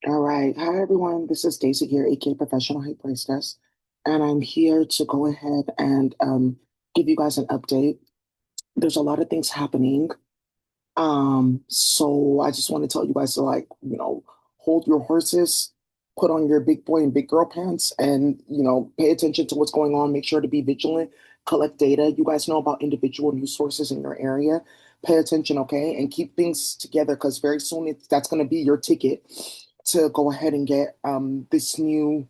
All right. Hi, everyone. This is Daisy here, aka Professional Hate Priestess, and I'm here to go ahead and give you guys an update. There's a lot of things happening. So I just want to tell you guys to hold your horses, put on your big boy and big girl pants, and pay attention to what's going on. Make sure to be vigilant, collect data. You guys know about individual news sources in your area. Pay attention, okay, and keep things together because very soon that's going to be your ticket to go ahead and get this new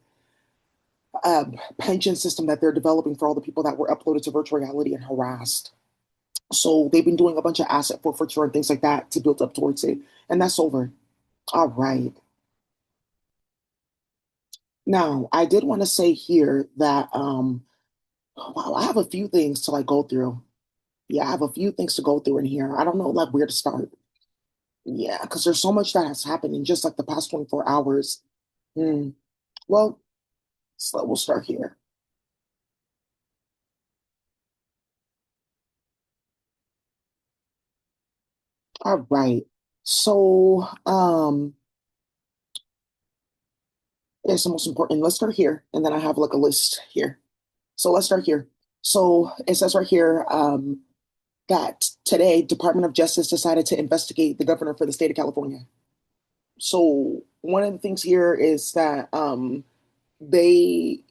pension system that they're developing for all the people that were uploaded to virtual reality and harassed. So they've been doing a bunch of asset forfeiture and things like that to build up towards it. And that's over. All right. Now, I did want to say here that wow, I have a few things to go through. Yeah, I have a few things to go through in here. I don't know where to start. Yeah, because there's so much that has happened in just the past 24 hours. Hmm. Well, so we'll start here. All right. So, it's the most important. Let's start here, and then I have a list here. So let's start here. So it says right here that today, Department of Justice decided to investigate the governor for the state of California. So one of the things here is that they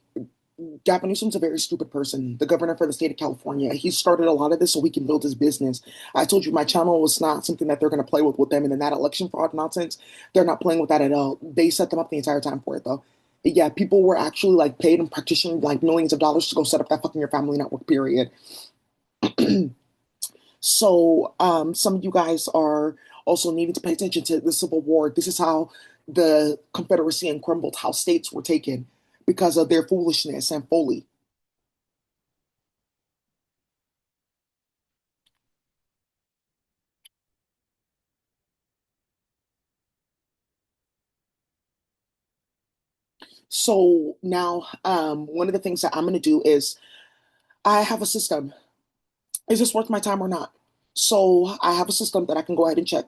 Gavin Newsom's a very stupid person, the governor for the state of California. He started a lot of this so he can build his business. I told you my channel was not something that they're going to play with them. And then that election fraud nonsense, they're not playing with that at all. They set them up the entire time for it, though. Yeah, people were actually paid and practicing millions of dollars to go set up that fucking your family network, period. So some of you guys are also needing to pay attention to the Civil War. This is how the Confederacy and crumbled, how states were taken because of their foolishness and folly. So now, one of the things that I'm going to do is I have a system. Is this worth my time or not? So I have a system that I can go ahead and check,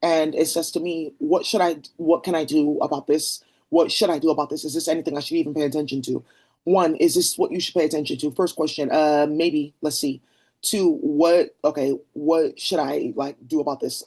and it says to me, what can I do about this? What should I do about this? Is this anything I should even pay attention to? One, is this what you should pay attention to? First question, maybe. Let's see. Two, what? Okay, what should I do about this?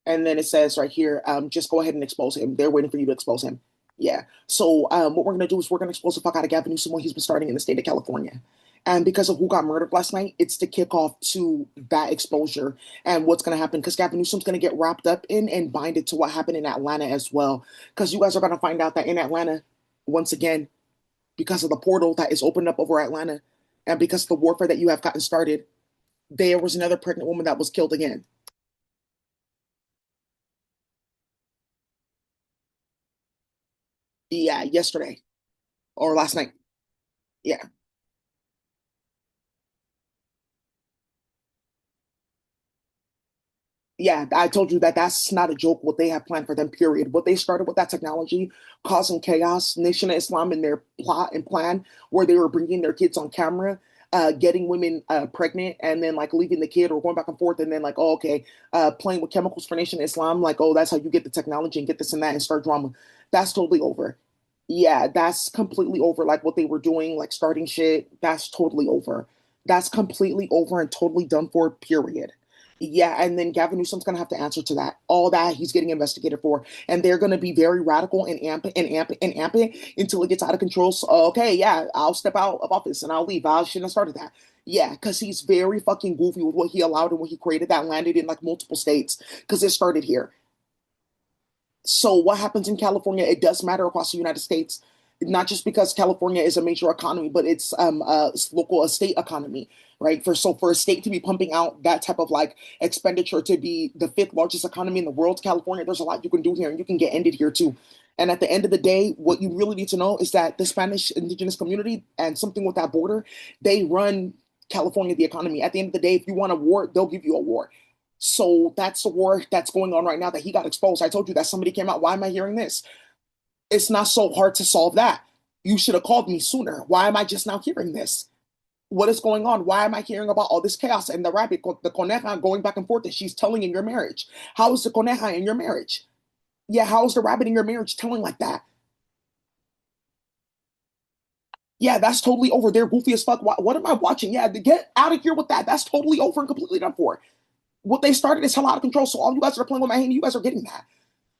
And then it says right here, just go ahead and expose him. They're waiting for you to expose him. Yeah. So what we're gonna do is we're gonna expose the fuck out of Gavin Newsom what he's been starting in the state of California. And because of who got murdered last night, it's the kickoff to that exposure and what's gonna happen. Because Gavin Newsom's gonna get wrapped up in and binded to what happened in Atlanta as well. Because you guys are gonna find out that in Atlanta, once again, because of the portal that is opened up over Atlanta, and because of the warfare that you have gotten started, there was another pregnant woman that was killed again. Yeah, yesterday or last night. Yeah. Yeah, I told you that that's not a joke what they have planned for them, period. What they started with that technology, causing chaos, Nation of Islam in their plot and plan, where they were bringing their kids on camera, getting women pregnant, and then leaving the kid or going back and forth, and then oh, okay, playing with chemicals for Nation of Islam, oh, that's how you get the technology and get this and that and start drama. That's totally over. Yeah, that's completely over. Like what they were doing, like starting shit, that's totally over. That's completely over and totally done for, period. Yeah, and then Gavin Newsom's gonna have to answer to that. All that he's getting investigated for, and they're gonna be very radical and amp it and amp it and amp it until it gets out of control. So, okay, yeah, I'll step out of office and I'll leave. I shouldn't have started that. Yeah, because he's very fucking goofy with what he allowed and what he created that landed in multiple states because it started here. So what happens in California, it does matter across the United States, not just because California is a major economy, but it's a local a state economy, right? For a state to be pumping out that type of expenditure to be the fifth largest economy in the world, California, there's a lot you can do here and you can get ended here too. And at the end of the day, what you really need to know is that the Spanish indigenous community and something with that border, they run California, the economy. At the end of the day, if you want a war, they'll give you a war. So that's the war that's going on right now that he got exposed. I told you that somebody came out. Why am I hearing this? It's not so hard to solve that. You should have called me sooner. Why am I just now hearing this? What is going on? Why am I hearing about all this chaos and the rabbit, the coneja going back and forth that she's telling in your marriage? How is the coneja in your marriage? Yeah, how's the rabbit in your marriage telling like that? Yeah, that's totally over. They're goofy as fuck. What am I watching? Yeah, get out of here with that. That's totally over and completely done for. What they started is hell out of control. So all you guys that are playing with my hand, you guys are getting that.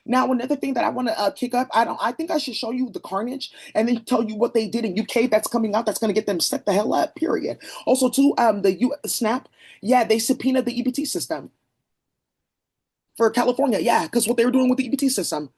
Now, another thing that I want to kick up, I don't. I think I should show you the carnage and then tell you what they did in UK that's coming out. That's going to get them set the hell up. Period. Also, too, the Snap, yeah, they subpoenaed the EBT system for California. Yeah, because what they were doing with the EBT system.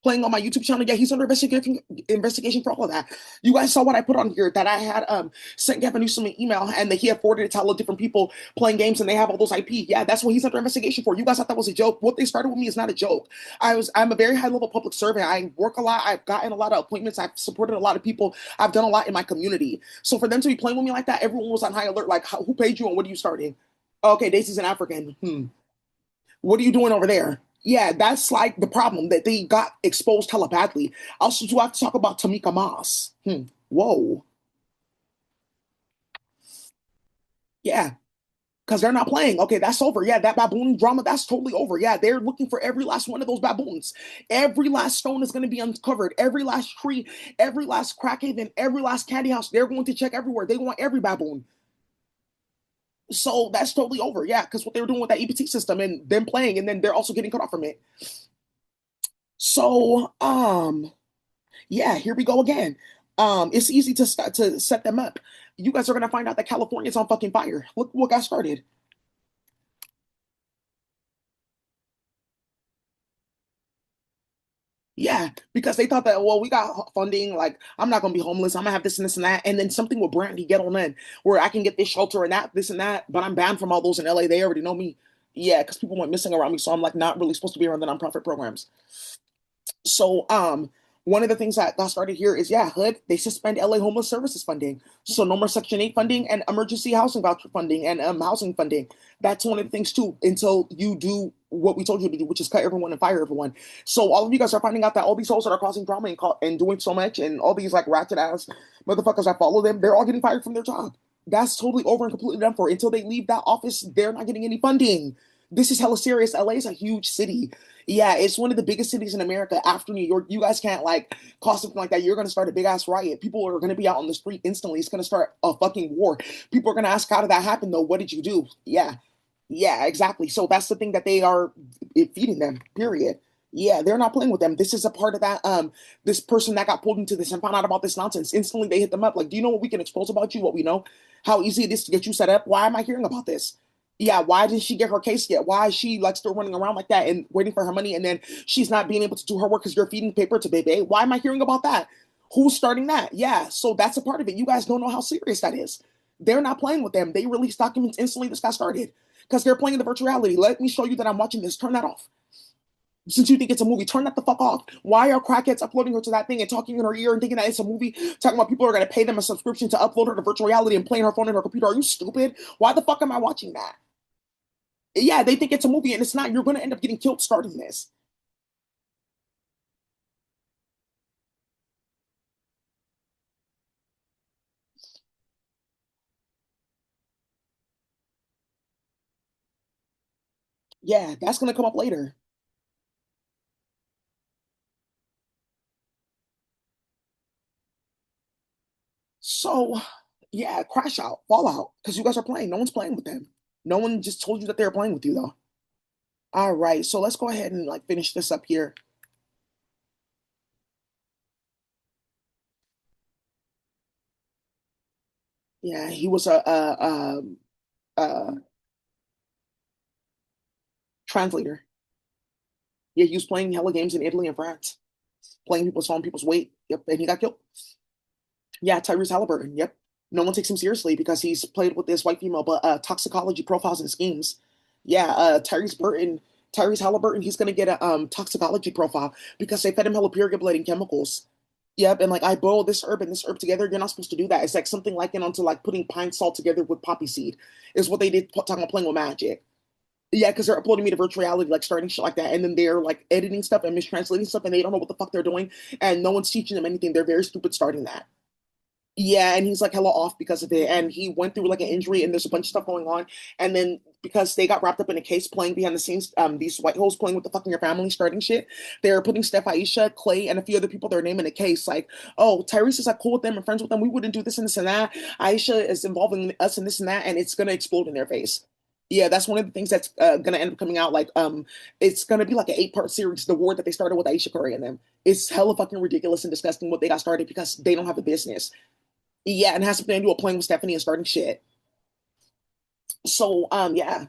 Playing on my YouTube channel. Yeah, he's under investigation for all of that. You guys saw what I put on here that I had sent Gavin Newsom an email and that he had forwarded it to all the different people playing games and they have all those IP. Yeah, that's what he's under investigation for. You guys thought that was a joke. What they started with me is not a joke. I'm a very high level public servant. I work a lot. I've gotten a lot of appointments. I've supported a lot of people. I've done a lot in my community. So for them to be playing with me like that, everyone was on high alert. Like, who paid you and what are you starting? Okay, Daisy's an African. What are you doing over there? Yeah, that's like the problem that they got exposed hella badly. Also, do I have to talk about Tamika Moss? Whoa. Yeah, because they're not playing. Okay, that's over. Yeah, that baboon drama, that's totally over. Yeah, they're looking for every last one of those baboons. Every last stone is going to be uncovered. Every last tree, every last crack haven, every last candy house. They're going to check everywhere. They want every baboon. So that's totally over. Yeah, because what they were doing with that EBT system and them playing, and then they're also getting cut off from it. So, yeah, here we go again. It's easy to start to set them up. You guys are gonna find out that California's on fucking fire. Look what got started. Yeah, because they thought that, well, we got funding, like I'm not gonna be homeless, I'm gonna have this and this and that, and then something with Brandy get on in where I can get this shelter and that, this and that, but I'm banned from all those in LA. They already know me. Yeah, because people went missing around me, so I'm like not really supposed to be around the nonprofit programs. So, one of the things that got started here is, yeah, Hood, they suspend LA homeless services funding. So no more Section 8 funding and emergency housing voucher funding and housing funding. That's one of the things too, until you do what we told you to do, which is cut everyone and fire everyone. So all of you guys are finding out that all these hoes that are causing drama and doing so much and all these like ratchet ass motherfuckers that follow them, they're all getting fired from their job. That's totally over and completely done for. Until they leave that office, they're not getting any funding. This is hella serious. LA is a huge city. Yeah, it's one of the biggest cities in America after New York. You guys can't like cause something like that. You're gonna start a big ass riot. People are gonna be out on the street instantly. It's gonna start a fucking war. People are gonna ask, how did that happen though? What did you do? Yeah, yeah, exactly. So that's the thing that they are feeding them, period. Yeah, they're not playing with them. This is a part of that. This person that got pulled into this and found out about this nonsense. Instantly they hit them up. Like, do you know what we can expose about you? What we know? How easy it is to get you set up? Why am I hearing about this? Yeah, why didn't she get her case yet? Why is she like still running around like that and waiting for her money and then she's not being able to do her work because you're feeding paper to baby? Why am I hearing about that? Who's starting that? Yeah, so that's a part of it. You guys don't know how serious that is. They're not playing with them. They release documents instantly this got started because they're playing the virtual reality. Let me show you that I'm watching this. Turn that off. Since you think it's a movie, turn that the fuck off. Why are crackheads uploading her to that thing and talking in her ear and thinking that it's a movie? Talking about people are going to pay them a subscription to upload her to virtual reality and playing her phone and her computer. Are you stupid? Why the fuck am I watching that? Yeah, they think it's a movie and it's not. You're going to end up getting killed starting this. Yeah, that's going to come up later. So, yeah, crash out, fall out, because you guys are playing. No one's playing with them. No one just told you that they were playing with you, though. All right, so let's go ahead and like finish this up here. Yeah, he was a translator. Yeah, he was playing hella games in Italy and France, playing people's phone, people's weight. Yep, and he got killed. Yeah, Tyrese Halliburton. Yep. No one takes him seriously because he's played with this white female, but toxicology profiles and schemes. Yeah, Tyrese Halliburton, he's gonna get a toxicology profile because they fed him hella purificating chemicals. Yep, and like I boil this herb and this herb together. You're not supposed to do that. It's like something like onto like putting pine salt together with poppy seed is what they did talking about playing with magic. Yeah, because they're uploading me to virtual reality, like starting shit like that, and then they're like editing stuff and mistranslating stuff, and they don't know what the fuck they're doing, and no one's teaching them anything. They're very stupid starting that. Yeah, and he's like hella off because of it. And he went through like an injury and there's a bunch of stuff going on. And then because they got wrapped up in a case playing behind the scenes, these white hoes playing with the fucking your family starting shit, they're putting Steph Aisha, Clay, and a few other people their name in a case. Like, oh, Tyrese is like cool with them and friends with them. We wouldn't do this and this and that. Aisha is involving us in this and that, and it's gonna explode in their face. Yeah, that's one of the things that's gonna end up coming out. Like, it's gonna be like an 8-part series, the war that they started with Aisha Curry and them. It's hella fucking ridiculous and disgusting what they got started because they don't have a business. Yeah, and has something to do with playing with Stephanie and starting shit. So, yeah,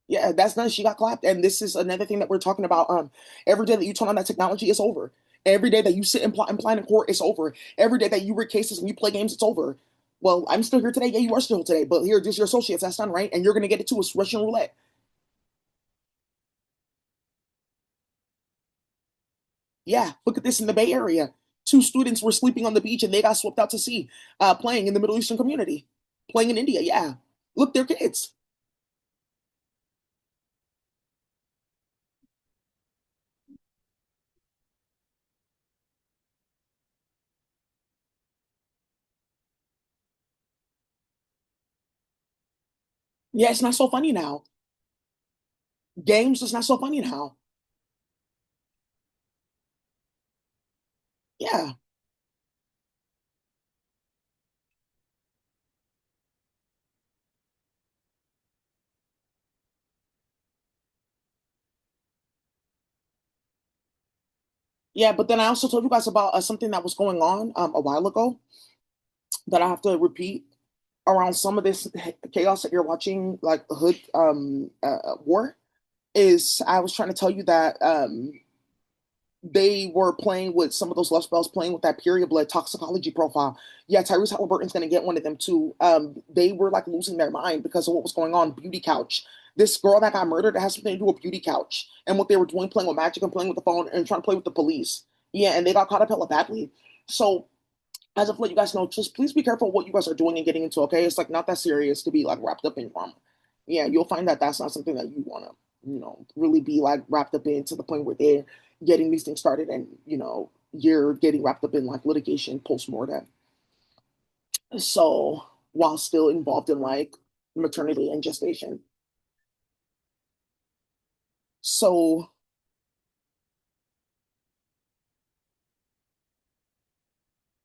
yeah, that's done. She got clapped, and this is another thing that we're talking about. Every day that you turn on that technology, it's over. Every day that you sit and plan in court, it's over. Every day that you read cases and you play games, it's over. Well, I'm still here today. Yeah, you are still here today, but here, just your associates. That's done, right? And you're gonna get it too. It's Russian roulette. Yeah, look at this in the Bay Area. Two students were sleeping on the beach and they got swept out to sea, playing in the Middle Eastern community, playing in India. Yeah, look, they're kids. Yeah, it's not so funny now. Games is not so funny now. Yeah. Yeah, but then I also told you guys about something that was going on a while ago that I have to repeat around some of this chaos that you're watching, like the Hood war. Is I was trying to tell you that they were playing with some of those lust bells, playing with that period blood toxicology profile. Yeah, Tyrese Halliburton's going to get one of them too. They were like losing their mind because of what was going on. Beauty Couch. This girl that got murdered, that has something to do with Beauty Couch and what they were doing, playing with magic and playing with the phone and trying to play with the police. Yeah, and they got caught up hella badly. So as of let you guys know, just please be careful what you guys are doing and getting into. Okay, it's like not that serious to be like wrapped up in drama. Yeah, you'll find that that's not something that you want to, really be like wrapped up in to the point where they're getting these things started, and you're getting wrapped up in like litigation post mortem. So while still involved in like maternity and gestation. So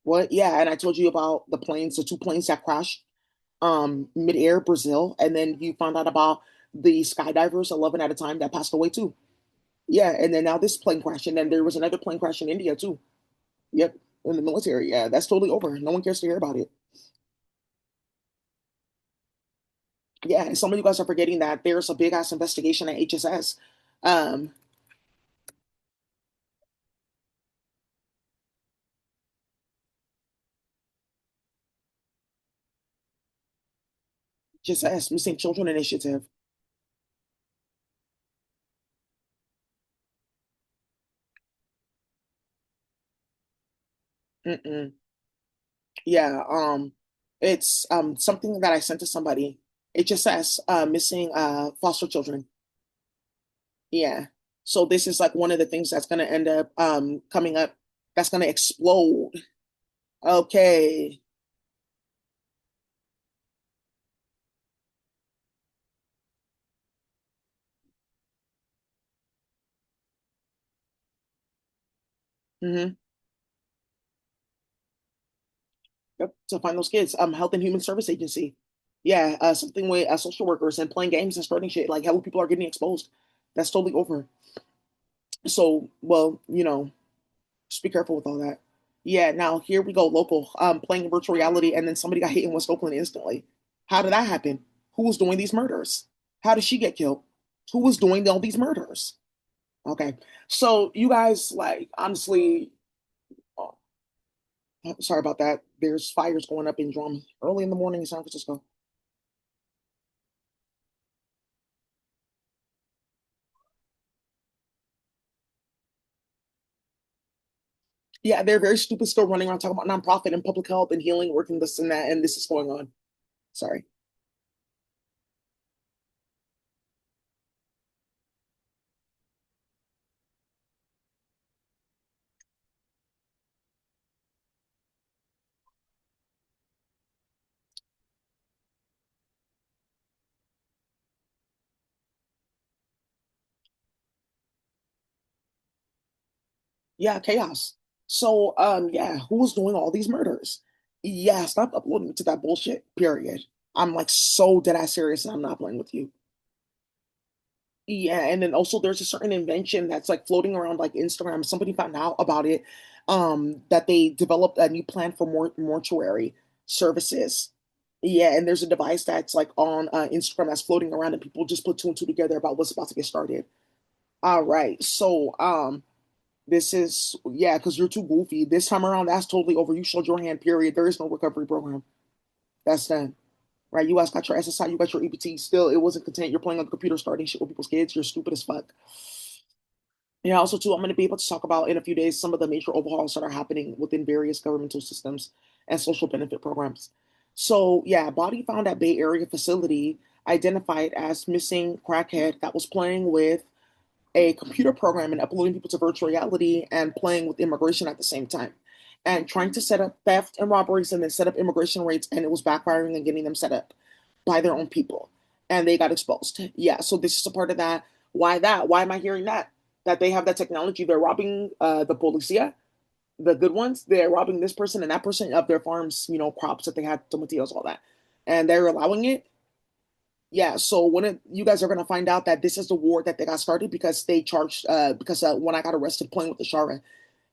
what? Yeah, and I told you about the planes, the two planes that crashed midair Brazil, and then you found out about the skydivers 11 at a time that passed away too. Yeah, and then now this plane crash, and then there was another plane crash in India too. Yep, in the military. Yeah, that's totally over. No one cares to hear about it. Yeah, and some of you guys are forgetting that there's a big ass investigation at HSS. Um, HSS, Missing Children Initiative. Mm-mm. Yeah, it's something that I sent to somebody. HSS, missing foster children. Yeah. So this is like one of the things that's gonna end up coming up. That's gonna explode. Okay. Mm-hmm. Yep. To find those kids. Health and Human Service Agency. Yeah, something with social workers and playing games and starting shit. Like hell, people are getting exposed. That's totally over. So, well, just be careful with all that. Yeah, now here we go, local, playing virtual reality, and then somebody got hit in West Oakland instantly. How did that happen? Who was doing these murders? How did she get killed? Who was doing all these murders? Okay, so you guys, like, honestly, oh, sorry about that. There's fires going up in Drum early in the morning in San Francisco. Yeah, they're very stupid still running around talking about nonprofit and public health and healing, working this and that, and this is going on. Sorry. Yeah, chaos. So, yeah, who was doing all these murders? Yeah, stop uploading me to that bullshit, period. I'm like so dead ass serious and I'm not playing with you. Yeah, and then also there's a certain invention that's like floating around like Instagram. Somebody found out about it, that they developed a new plan for mortuary services. Yeah, and there's a device that's like on Instagram that's floating around, and people just put two and two together about what's about to get started. All right, so this is yeah, because you're too goofy. This time around, that's totally over. You showed your hand. Period. There is no recovery program. That's done. Right? You guys got your SSI. You got your EBT. Still, it wasn't content. You're playing on the computer, starting shit with people's kids. You're stupid as fuck. Yeah, also too, I'm going to be able to talk about in a few days some of the major overhauls that are happening within various governmental systems and social benefit programs. So yeah, body found at Bay Area facility identified as missing crackhead that was playing with a computer program and uploading people to virtual reality and playing with immigration at the same time and trying to set up theft and robberies and then set up immigration rates, and it was backfiring and getting them set up by their own people, and they got exposed. Yeah, so this is a part of that. Why that? Why am I hearing that? That they have that technology. They're robbing the policia, the good ones. They're robbing this person and that person of their farms, crops that they had, tomatillos, all that, and they're allowing it. Yeah, so you guys are gonna find out that this is the war that they got started because they charged because when I got arrested playing with the Shara,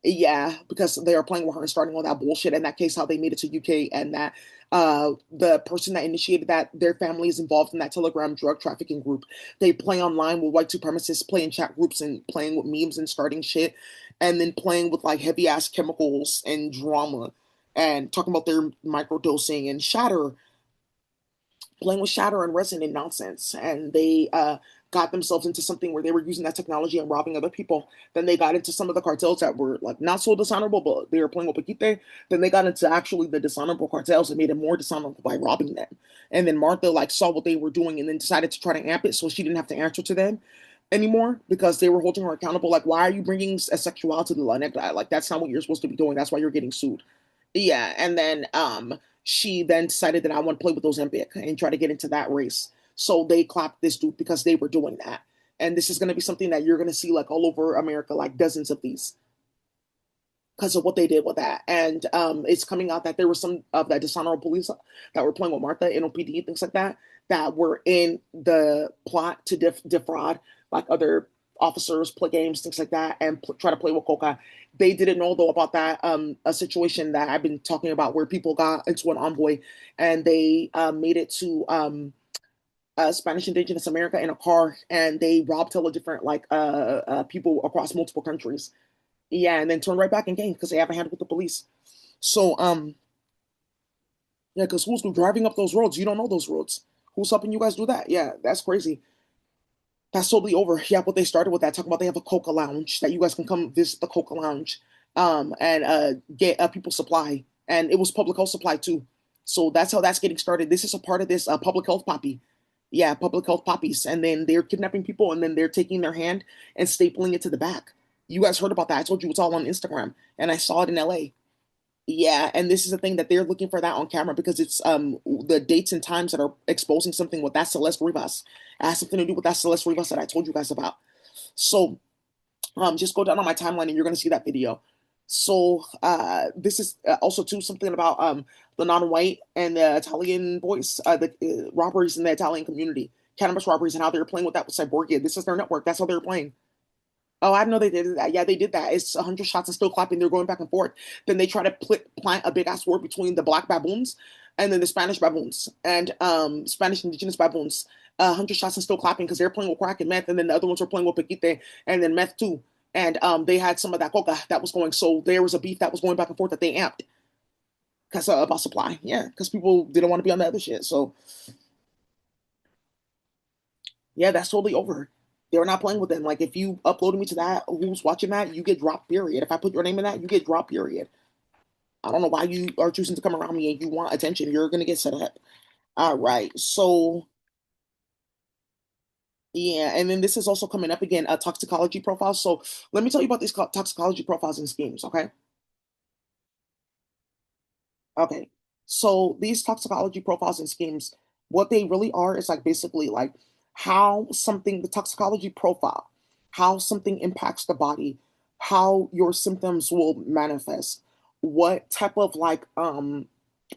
yeah, because they are playing with her and starting all that bullshit. In that case, how they made it to UK, and that the person that initiated that, their family is involved in that Telegram drug trafficking group. They play online with white supremacists, play in chat groups and playing with memes and starting shit, and then playing with like heavy ass chemicals and drama, and talking about their microdosing and shatter, playing with shatter and resin and nonsense. And they got themselves into something where they were using that technology and robbing other people. Then they got into some of the cartels that were like not so dishonorable, but they were playing with Paquite. Then they got into actually the dishonorable cartels and made it more dishonorable by robbing them. And then Martha like saw what they were doing and then decided to try to amp it so she didn't have to answer to them anymore because they were holding her accountable. Like, why are you bringing a sexuality to the necktie? Like, that's not what you're supposed to be doing. That's why you're getting sued. Yeah, and then she then decided that I want to play with those Ozempic and try to get into that race. So they clapped this dude because they were doing that. And this is going to be something that you're going to see like all over America, like dozens of these because of what they did with that. And it's coming out that there were some of that dishonorable police that were playing with Martha, NOPD, things like that, that were in the plot to defraud like other officers, play games, things like that, and try to play with Coca. They didn't know though about that a situation that I've been talking about where people got into an envoy and they made it to Spanish Indigenous America in a car and they robbed hella different like people across multiple countries, yeah, and then turn right back in game because they have a hand with the police. So, yeah, because who's driving up those roads? You don't know those roads. Who's helping you guys do that? Yeah, that's crazy. That's totally over. Yeah, what they started with that, talking about they have a Coca lounge that you guys can come visit the Coca lounge, and get people supply, and it was public health supply too. So that's how that's getting started. This is a part of this public health poppy. Yeah, public health poppies, and then they're kidnapping people, and then they're taking their hand and stapling it to the back. You guys heard about that? I told you it's all on Instagram, and I saw it in LA. Yeah, and this is the thing that they're looking for that on camera because it's the dates and times that are exposing something with that Celeste Rivas. It has something to do with that Celeste Rivas that I told you guys about. So just go down on my timeline and you're gonna see that video. So this is also too something about the non-white and the Italian boys, the robberies in the Italian community, cannabis robberies, and how they're playing with that with Cyborgia. This is their network. That's how they're playing. Oh, I didn't know they did that. Yeah, they did that. It's 100 shots and still clapping. They're going back and forth. Then they try to plant a big ass war between the black baboons and then the Spanish baboons and Spanish indigenous baboons. 100 shots and still clapping because they're playing with crack and meth, and then the other ones were playing with paquite and then meth too. And they had some of that coca that was going. So there was a beef that was going back and forth that they amped because about supply. Yeah, because people didn't want to be on the other shit. So yeah, that's totally over. They're not playing with them. Like if you uploaded me to that, who's watching that, you get dropped. Period. If I put your name in that, you get dropped. Period. I don't know why you are choosing to come around me and you want attention. You're gonna get set up. All right. So yeah, and then this is also coming up again, a toxicology profile. So let me tell you about these toxicology profiles and schemes. Okay. Okay. So these toxicology profiles and schemes, what they really are is like basically like how something, the toxicology profile, how something impacts the body, how your symptoms will manifest, what type of like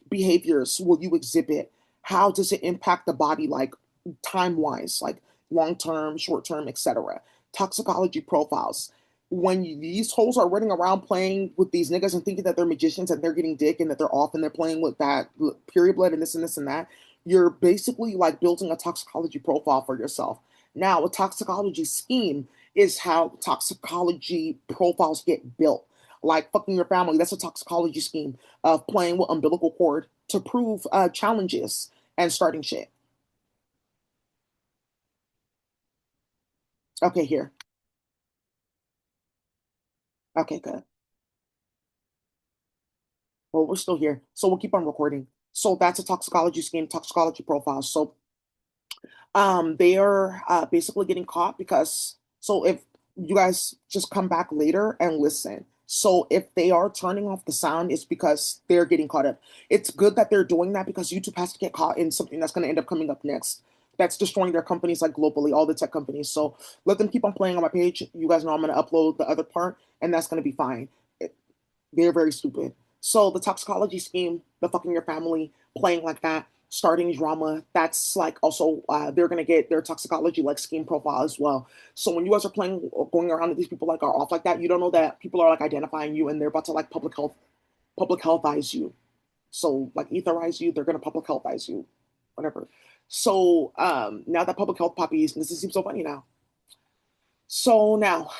behaviors will you exhibit, how does it impact the body, like time wise, like long term, short term, etc. Toxicology profiles. When these hoes are running around playing with these niggas and thinking that they're magicians and they're getting dick and that they're off and they're playing with that period blood and this and that, you're basically like building a toxicology profile for yourself. Now, a toxicology scheme is how toxicology profiles get built. Like fucking your family, that's a toxicology scheme of playing with umbilical cord to prove challenges and starting shit. Okay, here. Okay, good. Well, we're still here, so we'll keep on recording. So that's a toxicology scheme, toxicology profile. So they are basically getting caught because, so if you guys just come back later and listen. So if they are turning off the sound, it's because they're getting caught up. It's good that they're doing that because YouTube has to get caught in something that's going to end up coming up next. That's destroying their companies like globally, all the tech companies. So let them keep on playing on my page. You guys know I'm going to upload the other part, and that's going to be fine. They're very stupid. So the toxicology scheme, the fucking your family, playing like that, starting drama, that's like also they're gonna get their toxicology like scheme profile as well. So when you guys are playing or going around with these people like are off like that, you don't know that people are like identifying you and they're about to like public healthize you. So like etherize you, they're gonna public healthize you, whatever. So now that public health poppies, this seems so funny now. So now,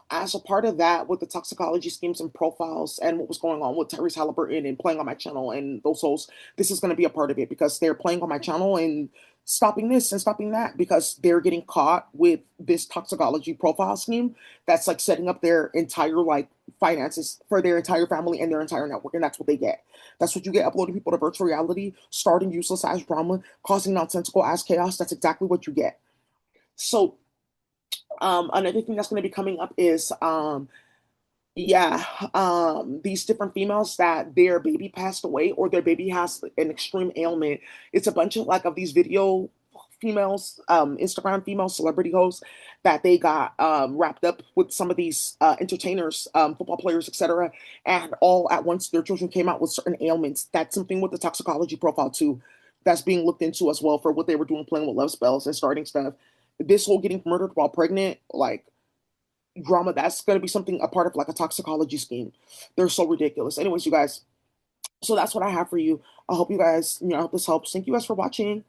as a part of that, with the toxicology schemes and profiles and what was going on with Tyrese Halliburton and playing on my channel and those hosts, this is going to be a part of it because they're playing on my channel and stopping this and stopping that because they're getting caught with this toxicology profile scheme that's like setting up their entire like finances for their entire family and their entire network, and that's what they get. That's what you get uploading people to virtual reality, starting useless ass drama, causing nonsensical ass chaos. That's exactly what you get. So another thing that's going to be coming up is yeah, these different females that their baby passed away or their baby has an extreme ailment. It's a bunch of like of these video females, Instagram female celebrity hosts that they got wrapped up with some of these entertainers, football players, etc. And all at once their children came out with certain ailments. That's something with the toxicology profile too. That's being looked into as well for what they were doing playing with love spells and starting stuff. This whole getting murdered while pregnant, like drama, that's going to be something a part of like a toxicology scheme. They're so ridiculous. Anyways, you guys, so that's what I have for you. I hope you guys, I hope this helps. Thank you guys for watching.